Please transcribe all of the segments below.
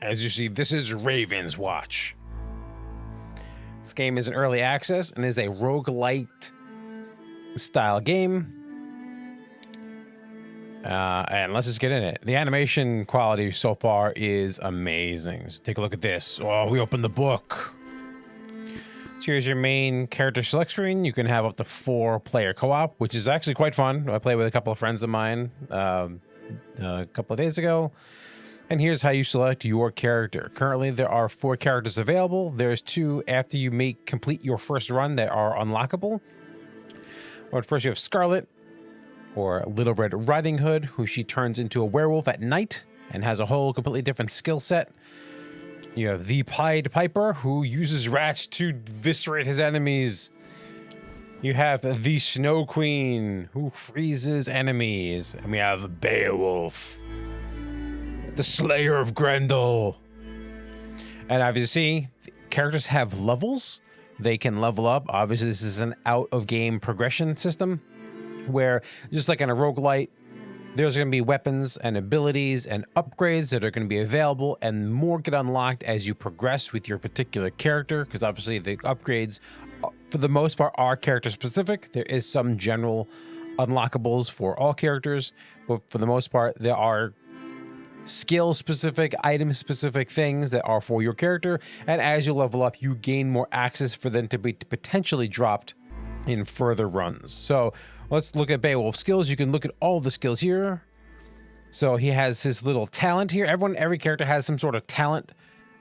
As you see, this is Ravenswatch. This game is in early access and is a roguelike style game. And let's just get in it. The animation quality so far is amazing. So take a look at this. Oh, we opened the book. So here's your main character select screen. You can have up to 4-player co-op, which is actually quite fun. I played with a couple of friends of mine a couple of days ago. And here's how you select your character. Currently, there are 4 characters available. There's 2 after you complete your first run that are unlockable. But first you have Scarlett, or Little Red Riding Hood, who she turns into a werewolf at night and has a whole completely different skill set. You have the Pied Piper, who uses rats to eviscerate his enemies. You have the Snow Queen, who freezes enemies. And we have Beowulf, the Slayer of Grendel. And obviously, characters have levels. They can level up. Obviously, this is an out-of-game progression system, where just like in a roguelite, there's going to be weapons and abilities and upgrades that are going to be available, and more get unlocked as you progress with your particular character, because obviously the upgrades, for the most part, are character specific. There is some general unlockables for all characters, but for the most part, there are skill specific, item specific things that are for your character, and as you level up, you gain more access for them to be potentially dropped in further runs. So let's look at Beowulf's skills. You can look at all the skills here. So he has his little talent here. Every character has some sort of talent.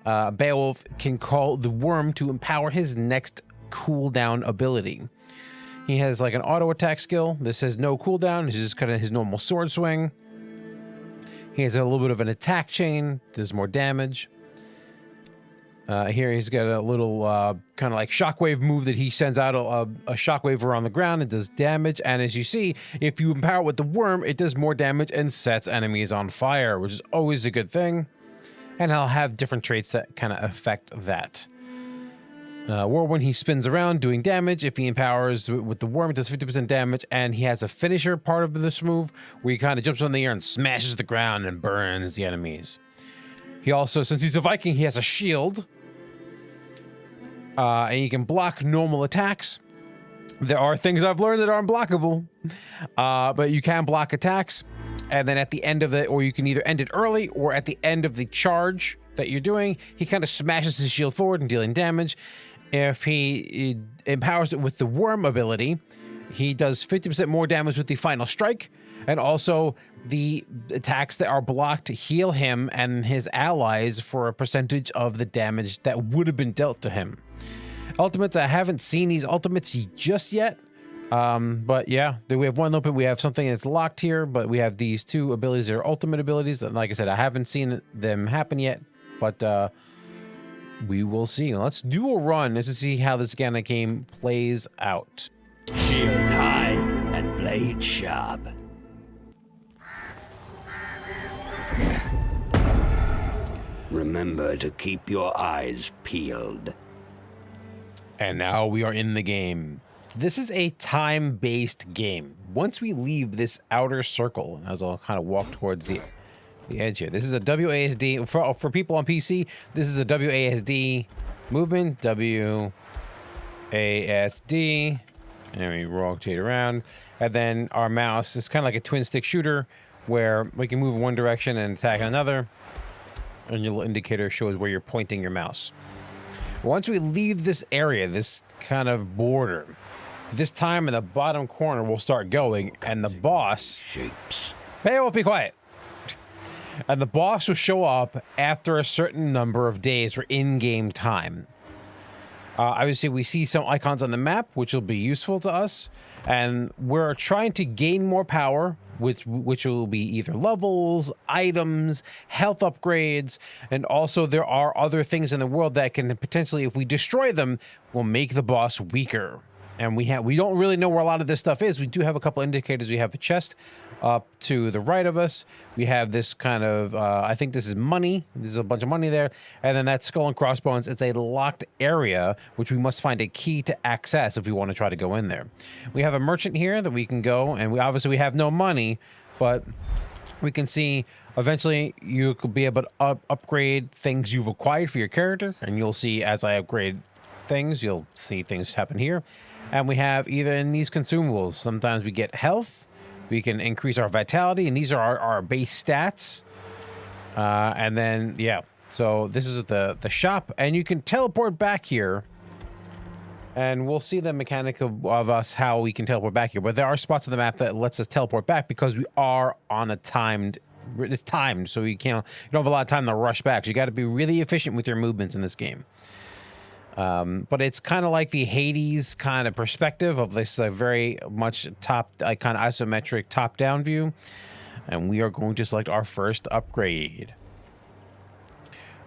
Beowulf can call the worm to empower his next cooldown ability. He has like an auto attack skill. This has no cooldown. This is just kind of his normal sword swing. He has a little bit of an attack chain. Does more damage. Here he's got a little kind of like shockwave move that he sends out a shockwave around the ground and does damage. And as you see, if you empower it with the worm, it does more damage and sets enemies on fire, which is always a good thing. And I'll have different traits that kind of affect that. Whirlwind, he spins around doing damage. If he empowers with the worm, it does 50% damage. And he has a finisher part of this move where he kind of jumps on the air and smashes the ground and burns the enemies. He also, since he's a Viking, he has a shield. And you can block normal attacks. There are things I've learned that are unblockable, but you can block attacks. And then at the end of it, or you can either end it early or at the end of the charge that you're doing, he kind of smashes his shield forward and dealing damage. If he empowers it with the worm ability, he does 50% more damage with the final strike. And also the attacks that are blocked heal him and his allies for a percentage of the damage that would have been dealt to him. Ultimates, I haven't seen these ultimates just yet. But yeah, we have one open. We have something that's locked here, but we have these 2 abilities that are ultimate abilities. And like I said, I haven't seen them happen yet, but we will see. Let's do a run just to see how this kind of game plays out. Shield high and blade sharp. Remember to keep your eyes peeled. And now we are in the game. This is a time-based game. Once we leave this outer circle, as I'll kind of walk towards the edge here, this is a WASD. For people on PC, this is a WASD movement. WASD. And we rotate around. And then our mouse is kind of like a twin-stick shooter where we can move in one direction and attack another. And your little indicator shows where you're pointing your mouse. Once we leave this area, this kind of border, this time in the bottom corner we'll start going, and the boss Shapes. Hey, won't be quiet. And the boss will show up after a certain number of days or in-game time. Obviously, we see some icons on the map, which will be useful to us. And we're trying to gain more power, which will be either levels, items, health upgrades, and also there are other things in the world that can potentially, if we destroy them, will make the boss weaker. And we don't really know where a lot of this stuff is. We do have a couple indicators. We have a chest up to the right of us. We have this kind of, I think this is money. There's a bunch of money there. And then that skull and crossbones is a locked area, which we must find a key to access if we want to try to go in there. We have a merchant here that we can go, and we obviously have no money, but we can see eventually you could be able to upgrade things you've acquired for your character, and you'll see as I upgrade things, you'll see things happen here. And we have even these consumables. Sometimes we get health, we can increase our vitality, and these are our base stats. And then, yeah, so this is the shop, and you can teleport back here. And we'll see the mechanic of us, how we can teleport back here. But there are spots on the map that lets us teleport back because we are on a it's timed, so you don't have a lot of time to rush back. So you got to be really efficient with your movements in this game. But it's kind of like the Hades kind of perspective of this very much kind of isometric top-down view. And we are going to select our first upgrade.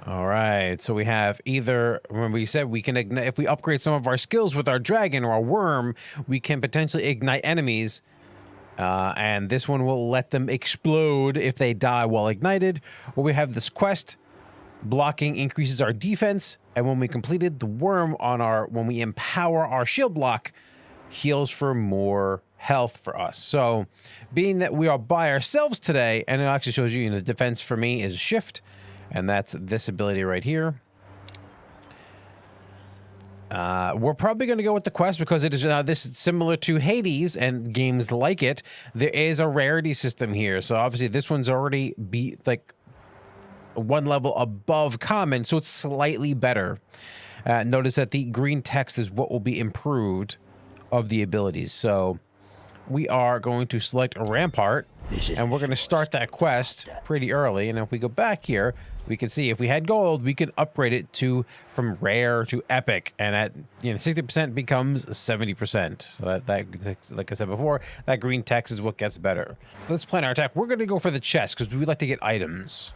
All right, so we have either, remember we said we can ignite, if we upgrade some of our skills with our dragon or our worm, we can potentially ignite enemies. And this one will let them explode if they die while ignited. Or we have this quest, blocking increases our defense. And when we completed the worm when we empower our shield block, heals for more health for us. So being that we are by ourselves today, and it actually shows you, the defense for me is shift. And that's this ability right here. We're probably going to go with the quest because it is this is similar to Hades and games like it. There is a rarity system here. So obviously this one's already one level above common, so it's slightly better. Notice that the green text is what will be improved of the abilities. So we are going to select a rampart, and we're going to start that quest pretty early. And if we go back here, we can see if we had gold, we can upgrade it from rare to epic, and at 60% becomes 70%. So that, like I said before, that green text is what gets better. Let's plan our attack. We're going to go for the chest because we like to get items.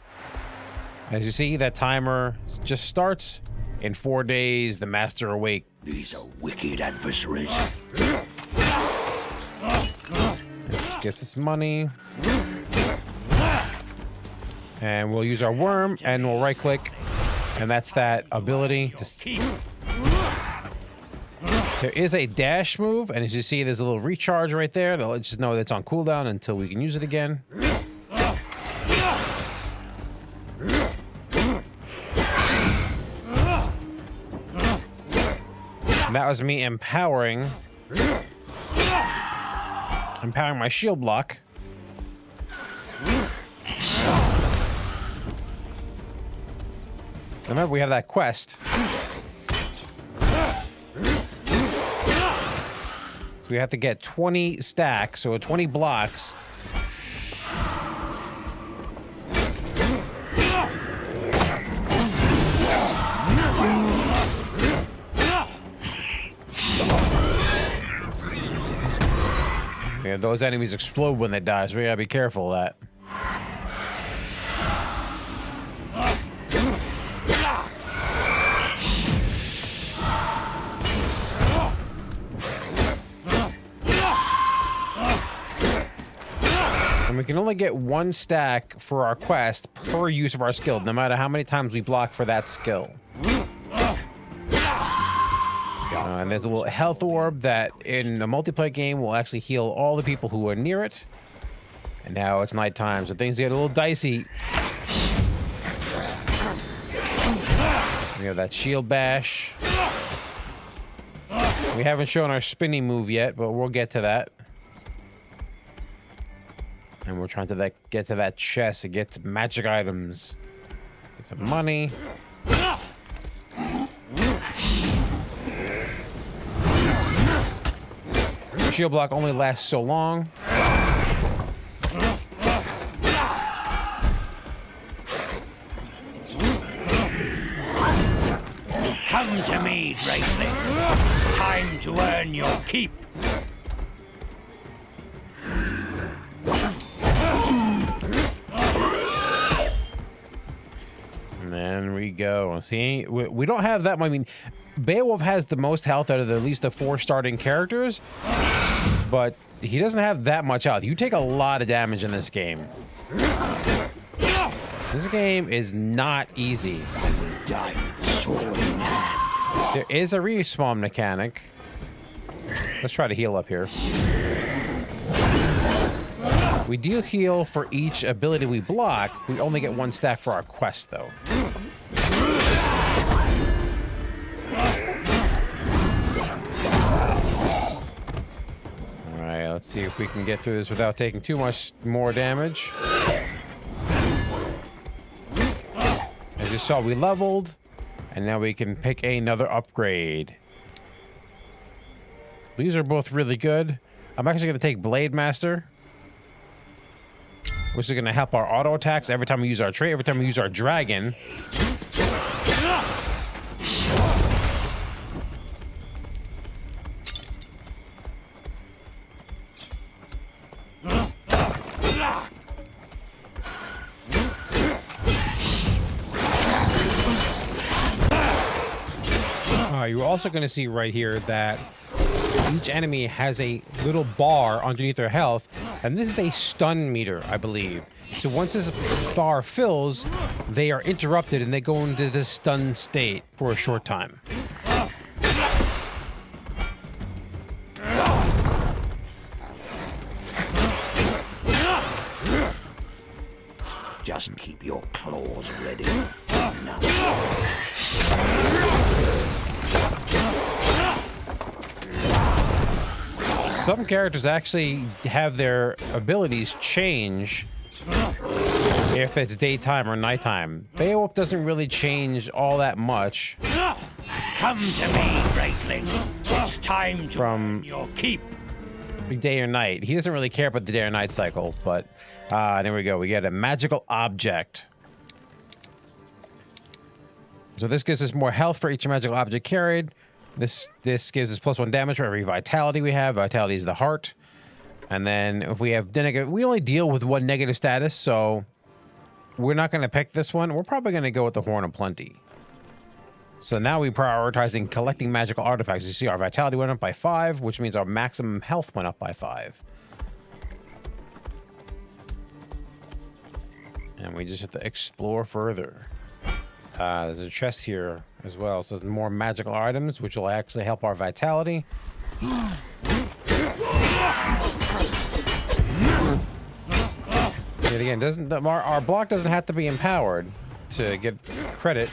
As you see, that timer just starts. In 4 days, the master awakes. These are wicked adversaries. Let's get this money. And we'll use our worm, and we'll right-click, and that's that ability. There is a dash move, and as you see, there's a little recharge right there. Let's just know that it's on cooldown until we can use it again. And that was me empowering my shield block. Remember, we have that quest. So we have to get 20 stacks, so 20 blocks. Yeah, those enemies explode when they die, so we gotta be careful of that. And we can only get 1 stack for our quest per use of our skill, no matter how many times we block for that skill. And there's a little health orb that in a multiplayer game will actually heal all the people who are near it. And now it's nighttime, so things get a little dicey. We have that shield bash. We haven't shown our spinning move yet, but we'll get to that. And we're trying to get to that chest and get some magic items. Get some money. The shield block only lasts so long. Come to me, Drakeling. Time to earn your keep. And then we go. See, we don't have that. I mean, Beowulf has the most health out of at least the 4 starting characters, but he doesn't have that much health. You take a lot of damage in this game. This game is not easy. There is a respawn mechanic. Let's try to heal up here. We deal heal for each ability we block. We only get 1 stack for our quest, though. All right, let's see if we can get through this without taking too much more damage. As you saw, we leveled, and now we can pick another upgrade. These are both really good. I'm actually going to take Blade Master, which is going to help our auto attacks every time we use our trait, every time we use our dragon. You're also going to see right here that each enemy has a little bar underneath their health, and this is a stun meter, I believe. So once this bar fills, they are interrupted and they go into this stun state for a short time. Just keep your claws ready. Some characters actually have their abilities change if it's daytime or nighttime. Beowulf doesn't really change all that much. Come to me, Breakling. It's time to earn your keep. Day or night. He doesn't really care about the day or night cycle, but there we go. We get a magical object. So this gives us more health for each magical object carried. This gives us +1 damage for every vitality we have. Vitality is the heart. And then if we have negative, we only deal with 1 negative status, so we're not going to pick this one. We're probably going to go with the Horn of Plenty. So now we're prioritizing collecting magical artifacts. You see our vitality went up by 5, which means our maximum health went up by 5. And we just have to explore further. There's a chest here as well, so there's more magical items, which will actually help our vitality. Yet again, our block doesn't have to be empowered to get credit.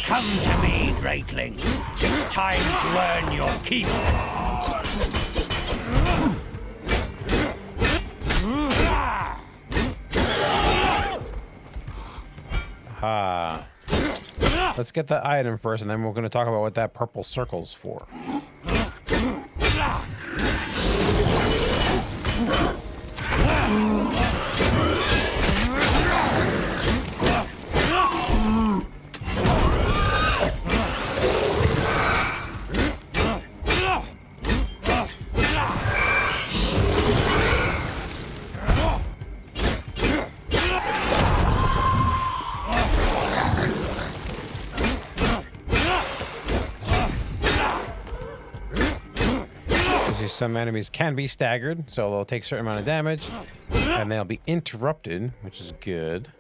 Come to me, Drakeling. It's time to earn your keep. Let's get the item first, and then we're going to talk about what that purple circle's for. Some enemies can be staggered, so they'll take a certain amount of damage, and they'll be interrupted, which is good.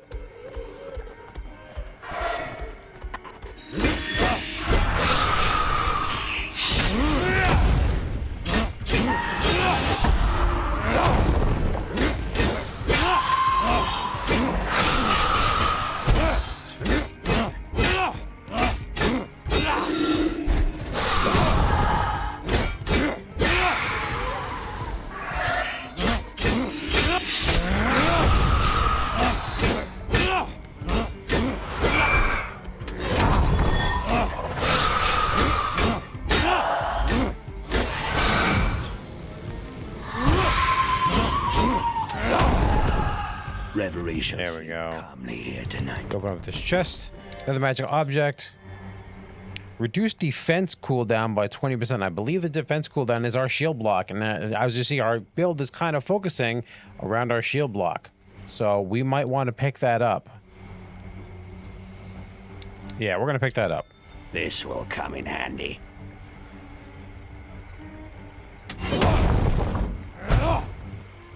There we go. Here tonight. Open up this chest. Another magical object. Reduce defense cooldown by 20%. I believe the defense cooldown is our shield block, and as you see, our build is kind of focusing around our shield block. So we might want to pick that up. Yeah, we're going to pick that up. This will come in handy.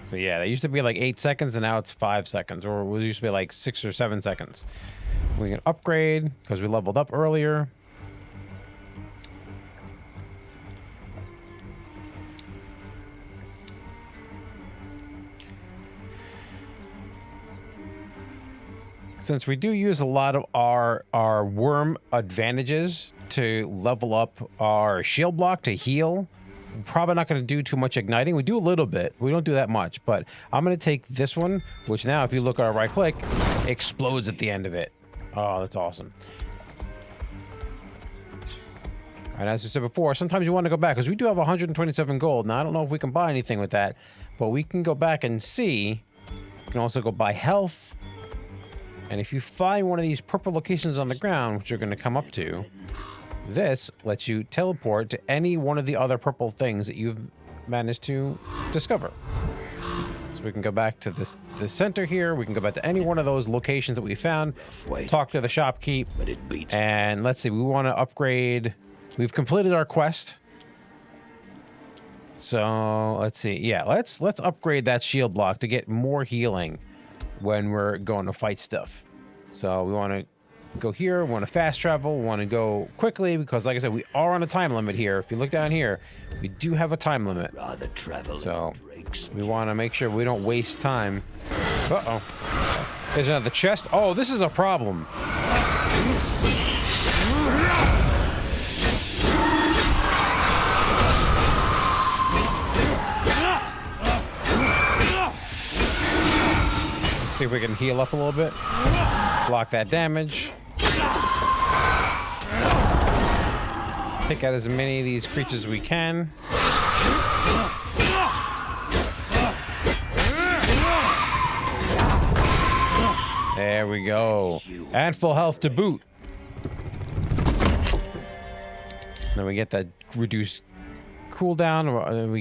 So yeah, they used to be like 8 seconds, and now it's 5 seconds, or it used to be like 6 or 7 seconds. We can upgrade because we leveled up earlier. Since we do use a lot of our worm advantages to level up our shield block to heal, we're probably not going to do too much igniting. We do a little bit. We don't do that much, but I'm going to take this one, which now if you look at our right click, explodes at the end of it. Oh, that's awesome. And as we said before, sometimes you want to go back because we do have 127 gold. Now, I don't know if we can buy anything with that, but we can go back and see. You can also go buy health. And if you find one of these purple locations on the ground, which you're going to come up to, this lets you teleport to any one of the other purple things that you've managed to discover. So we can go back to the center here. We can go back to any one of those locations that we found. Talk to the shopkeep. And let's see, we want to upgrade. We've completed our quest. So let's see. Yeah, let's upgrade that shield block to get more healing when we're going to fight stuff. So we want to go here. We want to fast travel. We want to go quickly because, like I said, we are on a time limit here. If you look down here, we do have a time limit. Rather travel. So we want to make sure we don't waste time. Uh-oh. There's another chest. Oh, this is a problem. See if we can heal up a little bit. Block that damage. Take out as many of these creatures as we can. There we go. And full health to boot. Then we get that reduced cooldown.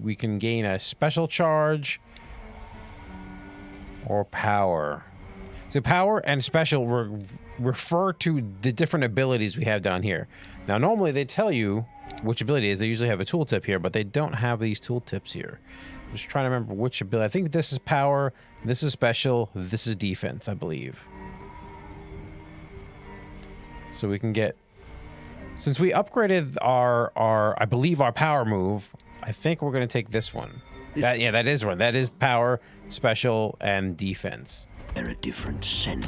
We can gain a special charge. Or power. So power and special refer to the different abilities we have down here. Now, normally they tell you which ability it is. They usually have a tooltip here, but they don't have these tooltips here. I'm just trying to remember which ability. I think this is power, this is special, this is defense, I believe. So we can get... Since we upgraded I believe our power move, I think we're going to take this one. That is one. That is power, special, and defense. They're a different scent.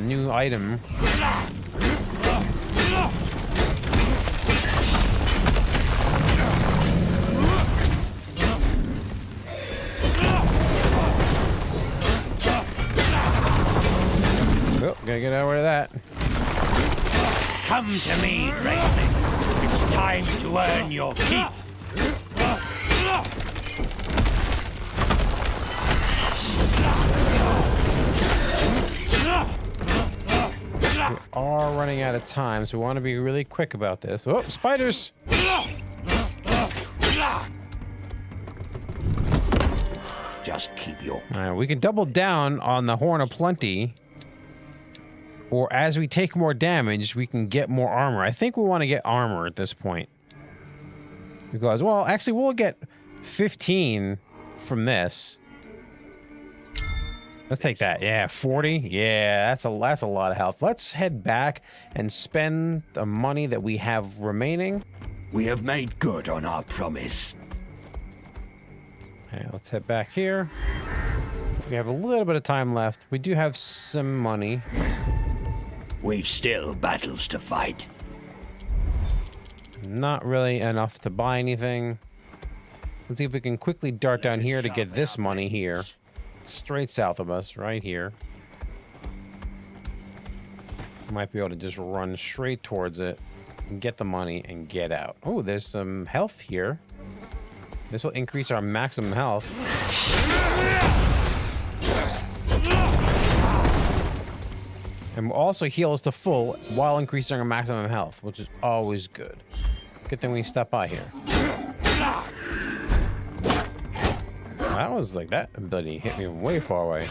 New item. Oh, gotta get out of that. Come to me, Raven. It's time to earn your keep. We are running out of time, so we want to be really quick about this. Oh, spiders! Just keep your... All right, we can double down on the Horn of Plenty, or as we take more damage, we can get more armor. I think we want to get armor at this point. Because, well, actually, we'll get 15 from this. Let's take that. Yeah, 40. Yeah, that's a lot of health. Let's head back and spend the money that we have remaining. We have made good on our promise. Okay, let's head back here. We have a little bit of time left. We do have some money. We've still battles to fight. Not really enough to buy anything. Let's see if we can quickly dart down here to get this money here. Straight south of us, right here. Might be able to just run straight towards it and get the money and get out. Oh, there's some health here. This will increase our maximum health. And will also heal us to full while increasing our maximum health, which is always good. Good thing we stopped by here. That was like that ability hit me way far away.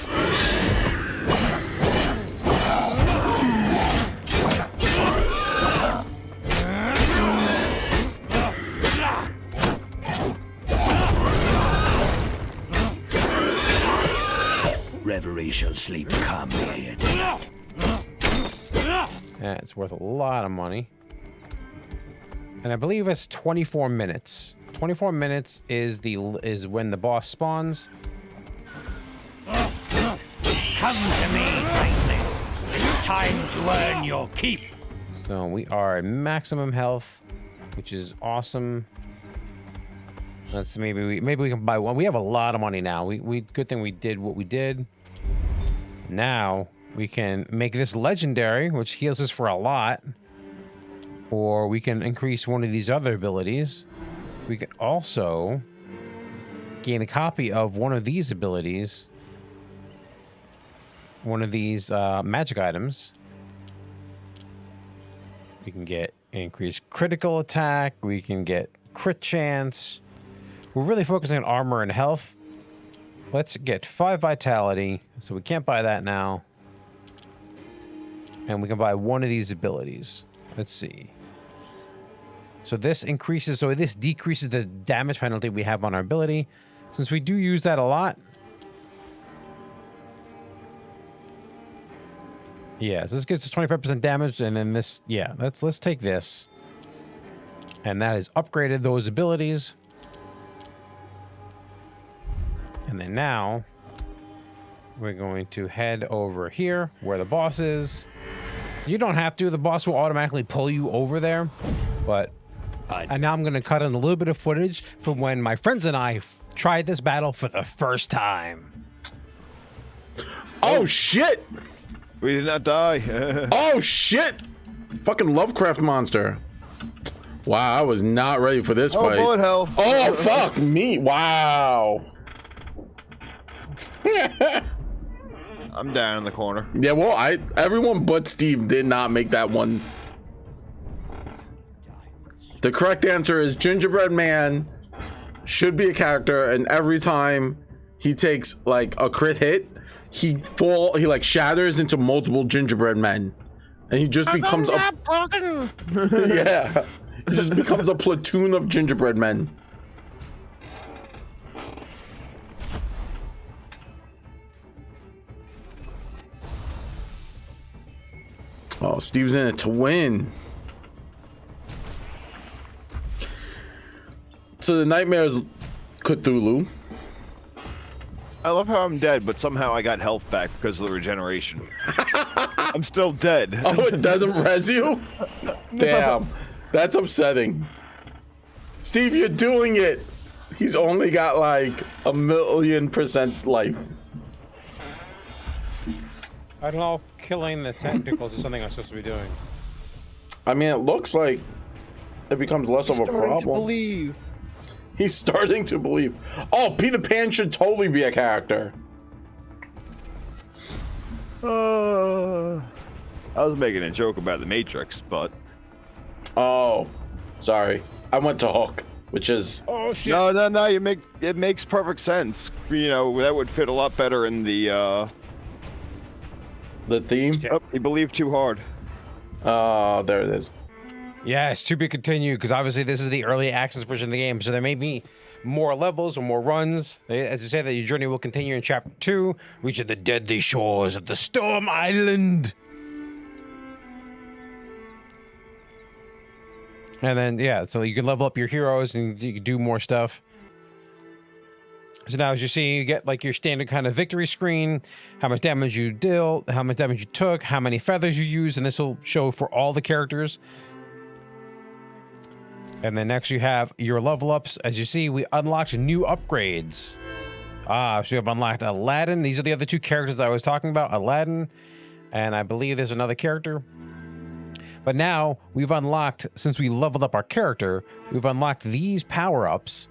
Reverie shall sleep calmly here tonight. Yeah, it's worth a lot of money. And I believe it's 24 minutes. 24 minutes is when the boss spawns. Come to me, Raven. It's time to earn your keep. So we are at maximum health, which is awesome. Let's maybe we can buy one. We have a lot of money now. We good thing we did what we did. Now we can make this legendary, which heals us for a lot. Or we can increase one of these other abilities. We can also gain a copy of one of these abilities. One of these magic items. We can get increased critical attack. We can get crit chance. We're really focusing on armor and health. Let's get 5 vitality. So we can't buy that now. And we can buy one of these abilities. Let's see. So this increases, so this decreases the damage penalty we have on our ability. Since we do use that a lot. Yeah, so this gives us 25% damage, and then this, yeah, let's take this. And that has upgraded those abilities. And then now, we're going to head over here, where the boss is. You don't have to, the boss will automatically pull you over there. But, and now I'm going to cut in a little bit of footage from when my friends and I tried this battle for the first time. Oh, shit! We did not die. Oh, shit! Fucking Lovecraft monster. Wow, I was not ready for this fight. Bullet hell. Oh, fuck me. Wow. I'm down in the corner. Yeah, well, everyone but Steve did not make that one. The correct answer is Gingerbread Man should be a character, and every time he takes like a crit hit, he like shatters into multiple gingerbread men, and he just becomes a yeah, he just becomes a platoon of gingerbread men. Oh, Steve's in it to win. So the nightmare is Cthulhu. I love how I'm dead, but somehow I got health back because of the regeneration. I'm still dead. Oh, it doesn't res you? Damn, that's upsetting. Steve, you're doing it. He's only got like 1,000,000% life. I don't know if killing the tentacles is something I'm supposed to be doing. I mean, it looks like it becomes less of a problem. To believe. He's starting to believe. Oh, Peter Pan should totally be a character. I was making a joke about the Matrix, but... Oh, sorry. I went to Hook, which is... Oh, shit. No, it makes perfect sense. You know, that would fit a lot better in the theme? Oh, he believed too hard. Oh, there it is. Yes, to be continued, because obviously this is the early access version of the game, so there may be more levels or more runs. As you say, that your journey will continue in Chapter 2, reaching the deadly shores of the Storm Island. And then, yeah, so you can level up your heroes and you can do more stuff. So now as you see, you get like your standard kind of victory screen, how much damage you dealt, how much damage you took, how many feathers you used, and this will show for all the characters. And then next you have your level ups. As you see, we unlocked new upgrades. So we have unlocked Aladdin. These are the other two characters I was talking about, Aladdin, and I believe there's another character. But now we've unlocked, since we leveled up our character, we've unlocked these power-ups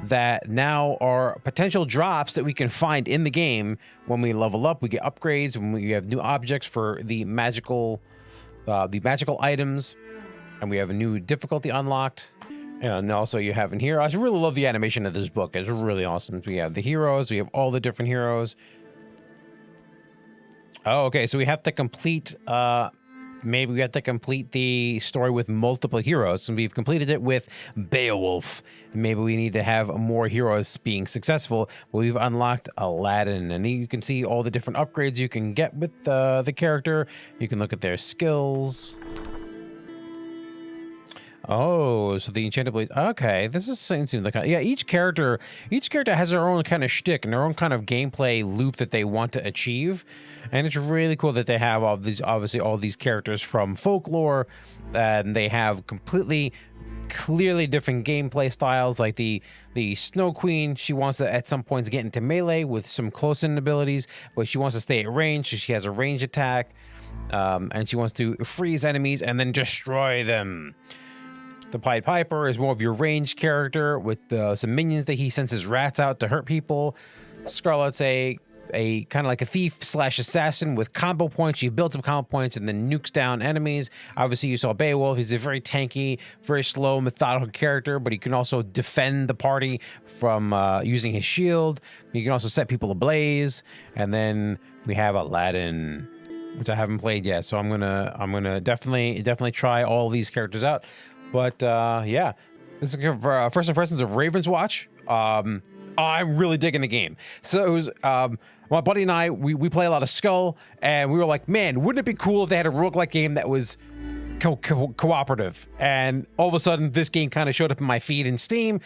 that now are potential drops that we can find in the game. When we level up, we get upgrades, when we have new objects for the magical items. And we have a new difficulty unlocked. And also you have in here, I really love the animation of this book. It's really awesome. We have the heroes. We have all the different heroes. Oh, okay. So we have to complete, maybe we have to complete the story with multiple heroes. And we've completed it with Beowulf. Maybe we need to have more heroes being successful. But we've unlocked Aladdin. And you can see all the different upgrades you can get with the character. You can look at their skills. Oh, so the enchanted blades. Okay, this is seems like yeah. Each character has their own kind of shtick and their own kind of gameplay loop that they want to achieve, and it's really cool that they have all these obviously all these characters from folklore, and they have completely clearly different gameplay styles. Like the Snow Queen, she wants to at some points get into melee with some close-in abilities, but she wants to stay at range, so she has a range attack, and she wants to freeze enemies and then destroy them. The Pied Piper is more of your ranged character with some minions that he sends his rats out to hurt people. Scarlett's a kind of like a thief / assassin with combo points. You build some combo points and then nukes down enemies. Obviously, you saw Beowulf. He's a very tanky, very slow, methodical character, but he can also defend the party from using his shield. He can also set people ablaze. And then we have Aladdin, which I haven't played yet. So I'm gonna definitely try all these characters out. But yeah, this is first impressions of Ravenswatch. I'm really digging the game. So it was my buddy and I, we play a lot of Skull, and we were like, man, wouldn't it be cool if they had a roguelike game that was cooperative? And all of a sudden, this game kind of showed up in my feed in Steam,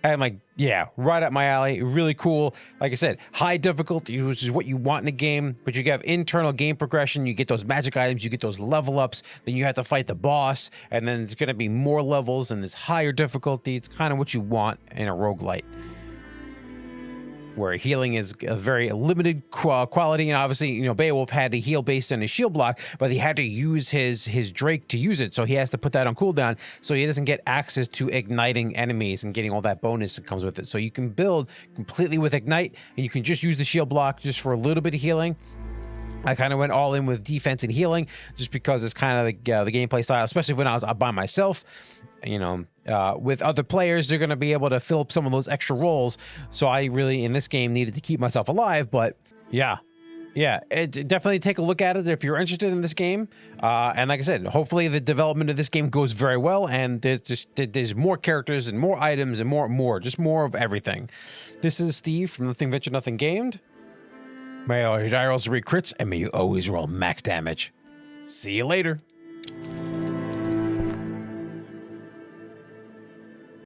and I'm like, yeah, right up my alley. Really cool. Like I said, high difficulty, which is what you want in a game, but you have internal game progression. You get those magic items, you get those level ups, then you have to fight the boss, and then it's going to be more levels and this higher difficulty. It's kind of what you want in a roguelite, where healing is a very limited quality. And obviously, you know, Beowulf had to heal based on his shield block, but he had to use his Drake to use it. So he has to put that on cooldown so he doesn't get access to igniting enemies and getting all that bonus that comes with it. So you can build completely with Ignite, and you can just use the shield block just for a little bit of healing. I kind of went all in with defense and healing just because it's kind of the gameplay style, especially when I was by myself. You know, with other players, they're going to be able to fill up some of those extra roles. So I really, in this game, needed to keep myself alive. But yeah, definitely take a look at it if you're interested in this game. And like I said, hopefully the development of this game goes very well. And there's more characters and more items and more of everything. This is Steve from Nothing Venture, Nothing Gamed. May all your die rolls read crits, and may you always roll max damage. See you later.